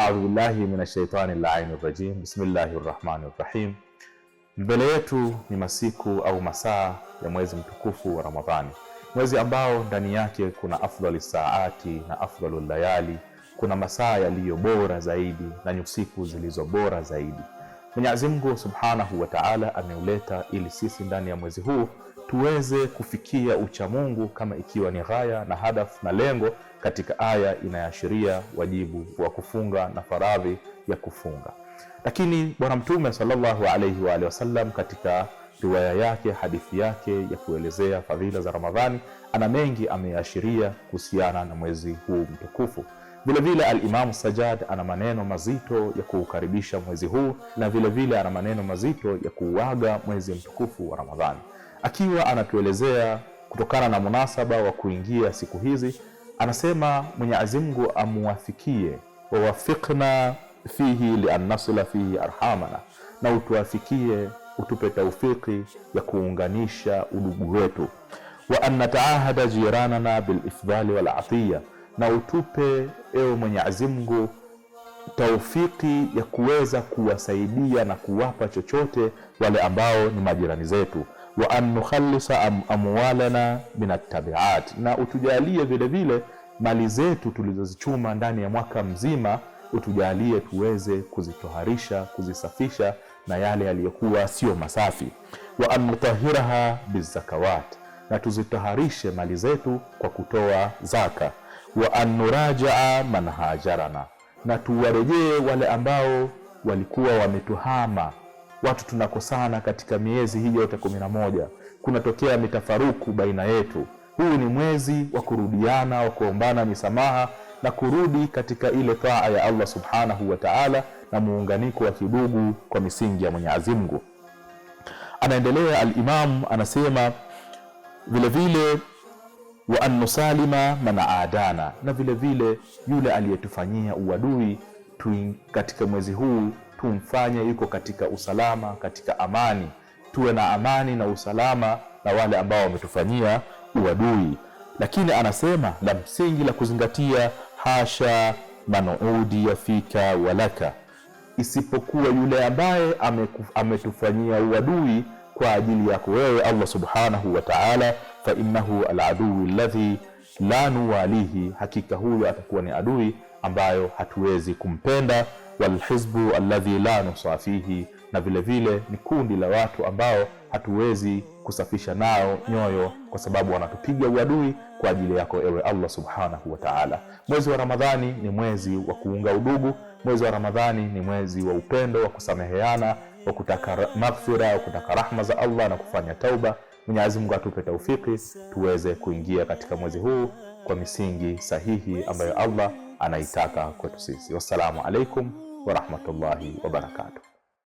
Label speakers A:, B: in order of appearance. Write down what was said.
A: A'udhu billahi minash shaitani la'inir rajim. Bismillahir rahmanir rahim. Mbele yetu ni masiku au masaa ya mwezi mtukufu wa Ramadhani, mwezi ambao ndani yake kuna afdhali saati na afdhalul layali, kuna masaa yaliyo bora zaidi na nyusiku zilizo bora zaidi. Mwenyezi Mungu Subhanahu wa Ta'ala ameuleta ili sisi ndani ya mwezi huu tuweze kufikia ucha Mungu, kama ikiwa ni ghaya na hadaf na lengo katika aya inayoashiria wajibu wa kufunga na faradhi ya kufunga. Lakini Bwana Mtume sallallahu alayhi wa alihi wasallam katika riwaya yake, hadithi yake ya kuelezea fadhila za Ramadhani, ana mengi ameashiria kuhusiana na mwezi huu mtukufu. Vile vile al-Imam Sajjad ana maneno mazito ya kuukaribisha mwezi huu, na vile vile ana maneno mazito ya kuuaga mwezi mtukufu wa Ramadhani, akiwa anatuelezea kutokana na munasaba wa kuingia siku hizi. Anasema Mwenyezi Mungu amuwafikie, wawafiqna fihi lian nasila fihi arhamana, na utuwafikie, utupe taufiki ya kuunganisha udugu wetu. Wa an nataahada jiranana bil ifdali wal atiya, na utupe ewe Mwenyezi Mungu taufiki ya kuweza kuwasaidia na kuwapa chochote wale ambao ni majirani zetu. Wa an nukhallisa amwalana min at-tabi'at, na utujalie vile vile mali zetu tulizozichuma ndani ya mwaka mzima, utujalie tuweze kuzitoharisha, kuzisafisha na yale yaliyokuwa sio masafi. Wa an mutahhiraha bizakawat, na tuzitoharishe mali zetu kwa kutoa zaka. Wa an nurajaa man hajarana, na tuwarejee wale ambao walikuwa wametuhama. Watu tunakosana katika miezi hii yote 11, kunatokea mitafaruku baina yetu. Huu ni mwezi wa kurudiana, wa kuombana misamaha na kurudi katika ile taa ya Allah Subhanahu wa Ta'ala na muunganiko wa kidugu kwa misingi ya Mwenyezi Mungu. Anaendelea al-Imam anasema vile vile wa an nusalima man aadana, na vile vile yule aliyetufanyia uadui katika mwezi huu tumfanye yuko katika usalama, katika amani. Tuwe na amani na usalama na wale ambao wametufanyia uadui. Lakini anasema la msingi la kuzingatia, hasha manuudi yafika walaka, isipokuwa yule ambaye ametufanyia uadui kwa ajili yako wewe Allah Subhanahu wa Ta'ala, fa innahu al-adu alladhi la nuwalihi, hakika huyo atakuwa ni adui ambayo hatuwezi kumpenda. Wal hizbu alladhi la nusafihi, na vile vile ni kundi la watu ambao hatuwezi kusafisha nao nyoyo kwa sababu wanatupiga uadui kwa ajili yako ewe Allah Subhanahu wa Ta'ala. Mwezi wa Ramadhani ni mwezi wa kuunga udugu. Mwezi wa Ramadhani ni mwezi wa upendo, wa kusameheana, wa kutaka maghfira, wa kutaka rahma za Allah na kufanya tauba. Mwenyezi Mungu atupe taufiki tuweze kuingia katika mwezi huu kwa misingi sahihi ambayo Allah anaitaka kwetu sisi. Wassalamu alaikum wa rahmatullahi wa barakatuh.